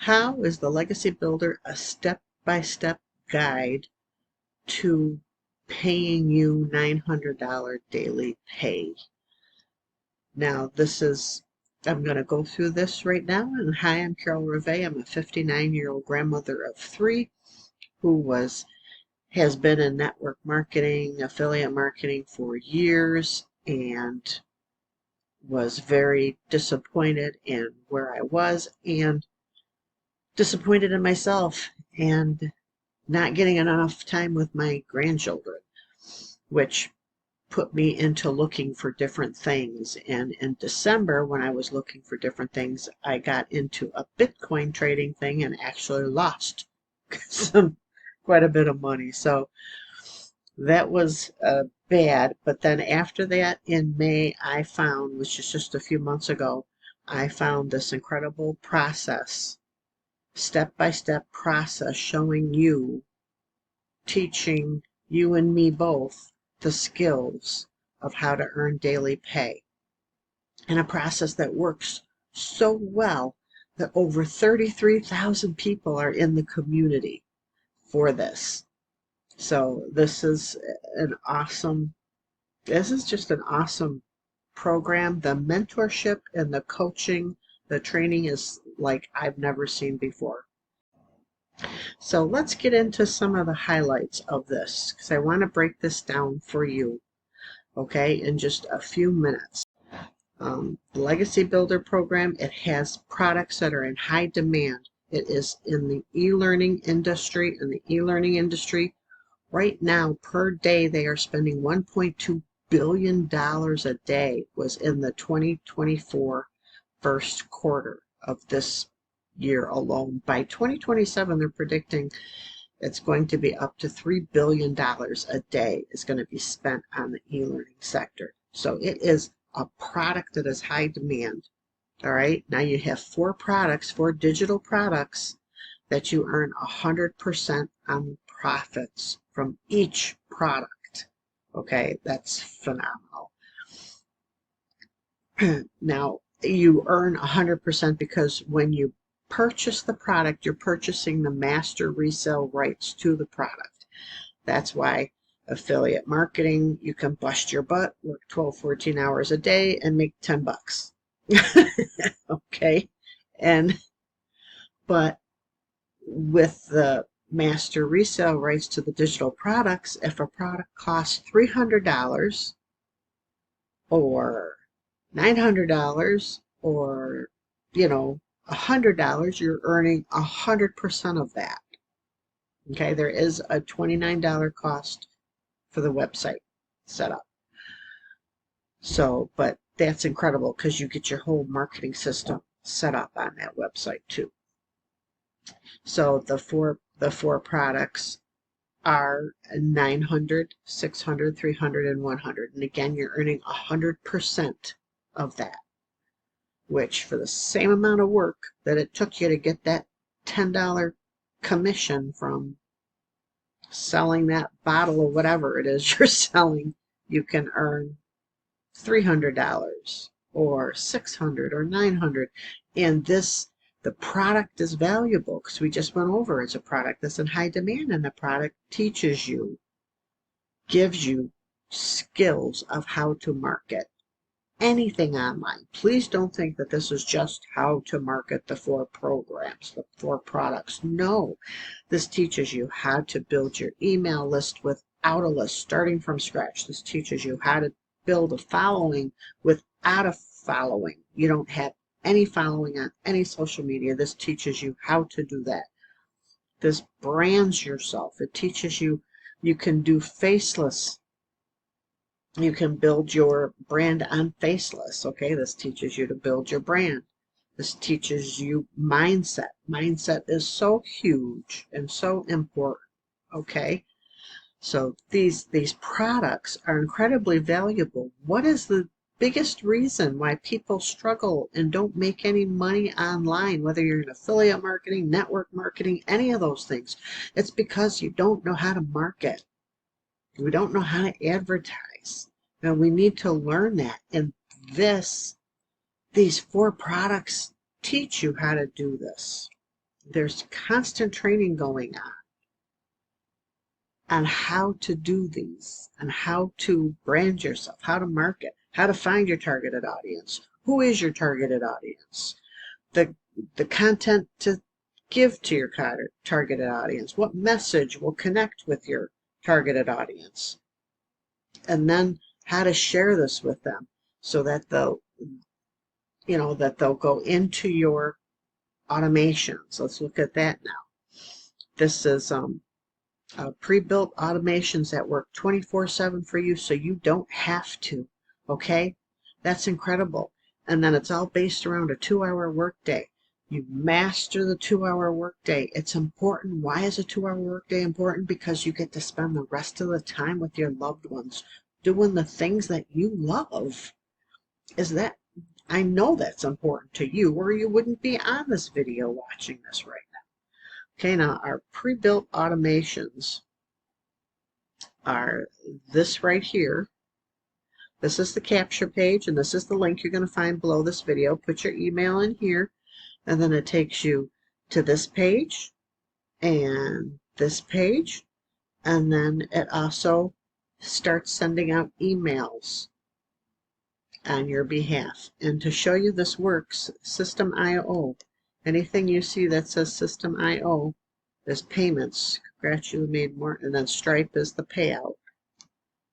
How is the Legacy Builder a step-by-step guide to paying you $900 daily pay? Now, I'm going to go through this right now. And hi, I'm Carol Reve. I'm a 59-year-old grandmother of 3 who has been in network marketing, affiliate marketing for years, and was very disappointed in where I was and disappointed in myself and not getting enough time with my grandchildren, which put me into looking for different things. And in December, when I was looking for different things, I got into a Bitcoin trading thing and actually lost quite a bit of money. So that was bad. But then after that, in May, I found, which is just a few months ago, I found this incredible process, step-by-step process showing you, teaching you and me both the skills of how to earn daily pay. And a process that works so well that over 33,000 people are in the community for this. So this is just an awesome program. The mentorship and the coaching, the training is like I've never seen before. So let's get into some of the highlights of this, because I want to break this down for you, okay, in just a few minutes. The Legacy Builder program, it has products that are in high demand. It is in the e-learning industry. In the e-learning industry, right now, per day, they are spending $1.2 billion a day, was in the 2024 first quarter of this year alone. By 2027, they're predicting it's going to be up to $3 billion a day is going to be spent on the e-learning sector. So it is a product that is high demand. All right. Now you have 4 digital products that you earn 100% on profits from each product. Okay. That's phenomenal. Now you earn 100% because when you purchase the product, you're purchasing the master resale rights to the product. That's why affiliate marketing, you can bust your butt, work 12, 14 hours a day and make 10 bucks. Okay. But with the master resale rights to the digital products, if a product costs $300 or $900 or, $100, you're earning 100% of that. Okay, there is a $29 cost for the website setup. So, but that's incredible because you get your whole marketing system set up on that website too. So the four products are 900, 600, 300, and 100. And again, you're earning 100% of that, which for the same amount of work that it took you to get that $10 commission from selling that bottle of whatever it is you're selling, you can earn $300 or $600 or $900. And the product is valuable because we just went over it's a product that's in high demand, and the product teaches you, gives you skills of how to market anything online. Please don't think that this is just how to market the 4 programs, the 4 products. No, this teaches you how to build your email list without a list, starting from scratch. This teaches you how to build a following without a following. You don't have any following on any social media. This teaches you how to do that. This brands yourself. It teaches you can do faceless. You can build your brand on faceless. Okay, this teaches you to build your brand. This teaches you mindset. Mindset is so huge and so important. Okay, so these products are incredibly valuable. What is the biggest reason why people struggle and don't make any money online, whether you're in affiliate marketing, network marketing, any of those things? It's because you don't know how to market. We don't know how to advertise. Now we need to learn that. And these 4 products teach you how to do this. There's constant training going on how to do these, and how to brand yourself, how to market, how to find your targeted audience. Who is your targeted audience? The content to give to your targeted audience. What message will connect with your targeted audience? And then how to share this with them so that they'll go into your automations. Let's look at that now. This is pre-built automations that work 24/7 for you, so you don't have to. Okay, that's incredible. And then it's all based around a 2-hour workday. You master the 2-hour workday. It's important. Why is a 2-hour workday important? Because you get to spend the rest of the time with your loved ones doing the things that you love. I know that's important to you, or you wouldn't be on this video watching this right now. Okay, now our pre-built automations are this right here. This is the capture page, and this is the link you're going to find below this video. Put your email in here, and then it takes you to this page and this page, and then it also starts sending out emails on your behalf. And to show you this works, System IO, anything you see that says System IO is payments. Scratch, you made more, and then Stripe is the payout.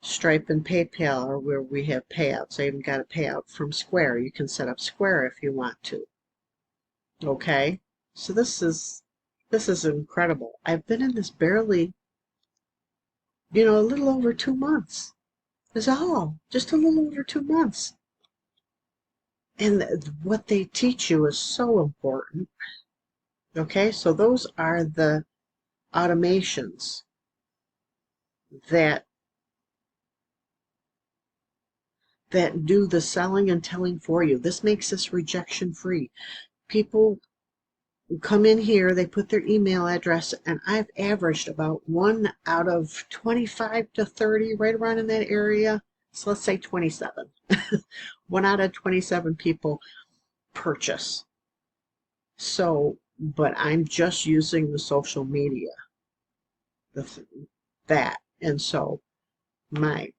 Stripe and PayPal are where we have payouts. I even got a payout from Square. You can set up Square if you want to. Okay, so this is incredible. I've been in this barely, a little over 2 months. Is all, just a little over 2 months. And what they teach you is so important. Okay, so those are the automations that do the selling and telling for you. This makes us rejection free. People come in here, they put their email address, and I've averaged about 1 out of 25 to 30, right around in that area. So let's say 27. 1 out of 27 people purchase. So, but I'm just using the social media, and so my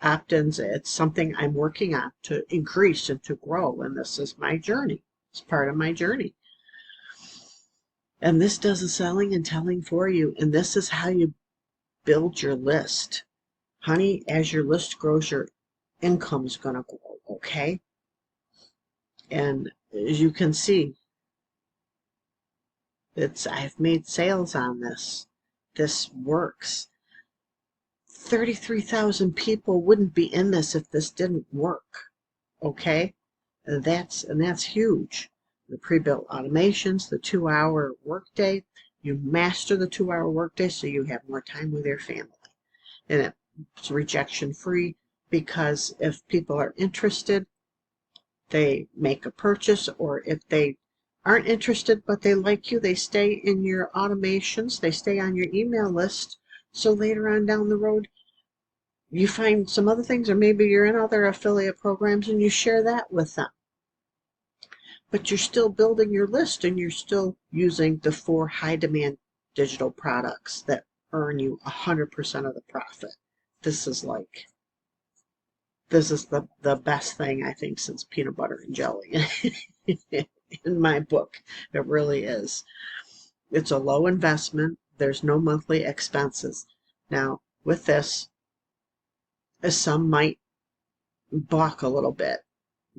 opt-ins, it's something I'm working on to increase and to grow, and this is my journey. It's part of my journey. And this does the selling and telling for you, and this is how you build your list. Honey, as your list grows, your income's going to grow, okay? And as you can see, I've made sales on this. This works. 33,000 people wouldn't be in this if this didn't work. Okay? And that's huge. The pre-built automations, the 2-hour workday. You master the 2-hour workday so you have more time with your family. And it's rejection free, because if people are interested, they make a purchase, or if they aren't interested but they like you, they stay in your automations, they stay on your email list, so later on down the road you find some other things, or maybe you're in other affiliate programs and you share that with them. But you're still building your list, and you're still using the 4 high demand digital products that earn you 100% of the profit. This is the best thing, I think, since peanut butter and jelly. In my book, it really is. It's a low investment. There's no monthly expenses. Now, with this, some might balk a little bit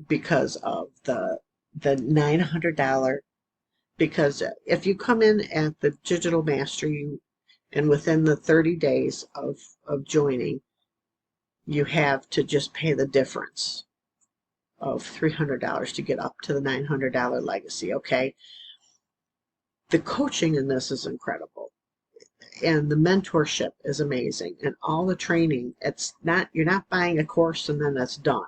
because of the $900. Because if you come in at the Digital Master, and within the 30 days of joining, you have to just pay the difference of $300 to get up to the $900 legacy, okay? The coaching in this is incredible, and the mentorship is amazing, and all the training. You're not buying a course and then that's done.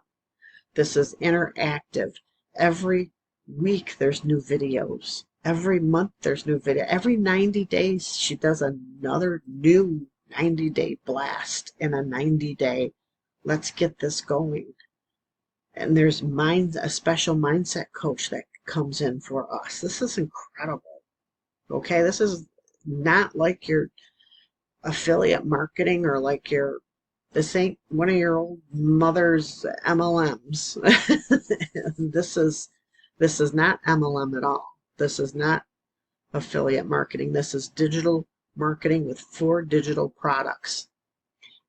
This is interactive. Every week there's new videos. Every month there's new video. Every 90 days she does another new 90-day blast and a 90-day, let's get this going. And there's a special mindset coach that comes in for us. This is incredible. Okay, this is not like your affiliate marketing or like this ain't one of your old mother's MLMs. This is not MLM at all. This is not affiliate marketing. This is digital marketing with 4 digital products.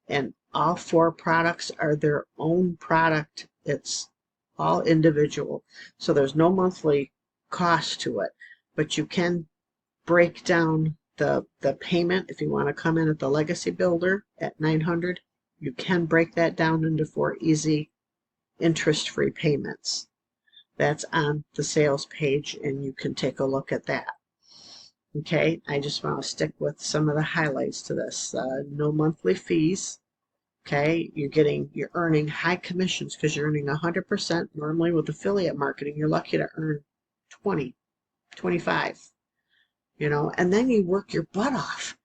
And all 4 products are their own product. It's all individual. So there's no monthly cost to it, but you can break down the payment. If you want to come in at the Legacy Builder at $900, you can break that down into 4 easy interest-free payments. That's on the sales page, and you can take a look at that. Okay, I just want to stick with some of the highlights to this. No monthly fees. Okay, you're earning high commissions because you're earning 100%. Normally with affiliate marketing, you're lucky to earn 20, 25, and then you work your butt off.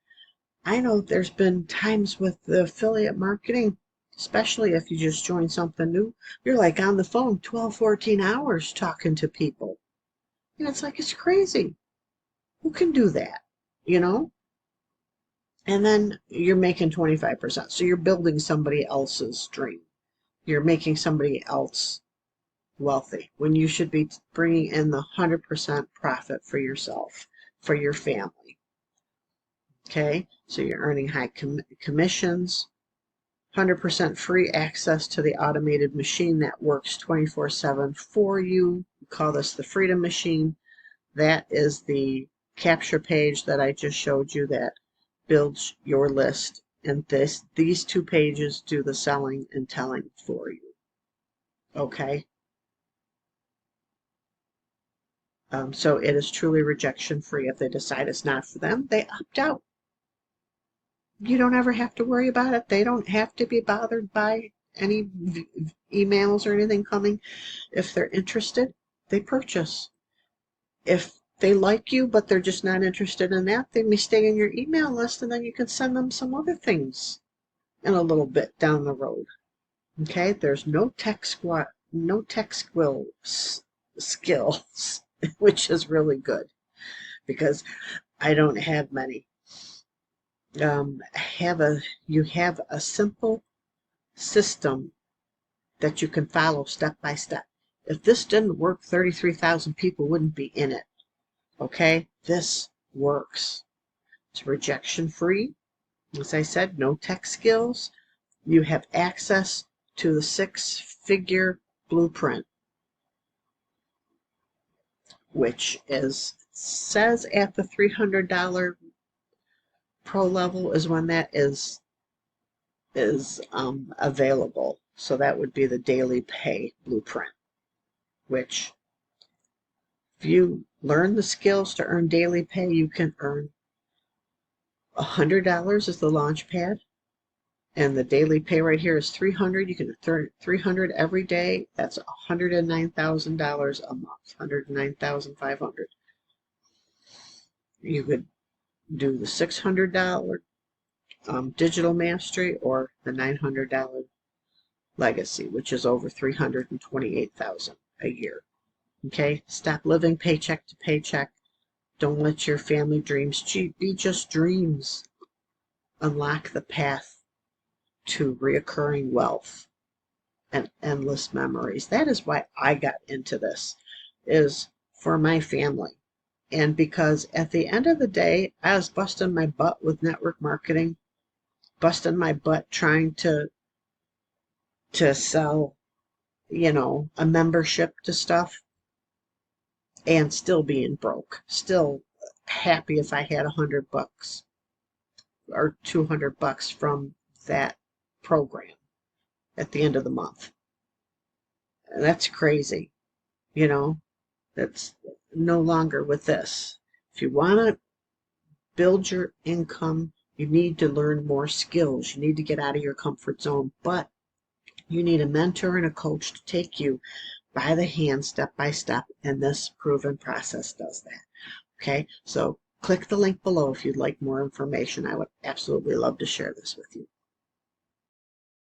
I know there's been times with the affiliate marketing, especially if you just join something new, you're like on the phone 12, 14 hours talking to people. And it's like, it's crazy. Who can do that? And then you're making 25%. So you're building somebody else's dream. You're making somebody else wealthy when you should be bringing in the 100% profit for yourself, for your family. Okay, so you're earning high commissions, 100% free access to the automated machine that works 24/7 for you. We call this the Freedom Machine. That is the capture page that I just showed you that builds your list, and these 2 pages do the selling and telling for you. Okay, so it is truly rejection free. If they decide it's not for them, they opt out. You don't ever have to worry about it. They don't have to be bothered by any emails or anything coming. If they're interested, they purchase. If they like you, but they're just not interested in that, they may stay in your email list, and then you can send them some other things in a little bit down the road. Okay, there's no tech skills, which is really good because I don't have many. You have a simple system that you can follow step by step. If this didn't work, 33,000 people wouldn't be in it. Okay, this works. It's rejection free. As I said, no tech skills. You have access to the 6-figure blueprint, which says at the $300 pro level is when that is available. So that would be the daily pay blueprint, which if you learn the skills to earn daily pay, you can earn $100 as the launch pad, and the daily pay right here is $300. You can earn $300 every day. That's $109,000 a month, $109,500. You could do the $600 digital mastery or the $900 legacy, which is over $328,000 a year. Okay, stop living paycheck to paycheck. Don't let your family dreams be just dreams. Unlock the path to reoccurring wealth and endless memories. That is why I got into this, is for my family. And because at the end of the day, I was busting my butt with network marketing, busting my butt trying to sell, a membership to stuff, and still being broke. Still happy if I had $100 or $200 from that program at the end of the month. And that's crazy, that's no longer with this. If you want to build your income, you need to learn more skills. You need to get out of your comfort zone, but you need a mentor and a coach to take you by the hand, step by step, and this proven process does that. Okay, so click the link below if you'd like more information. I would absolutely love to share this with you.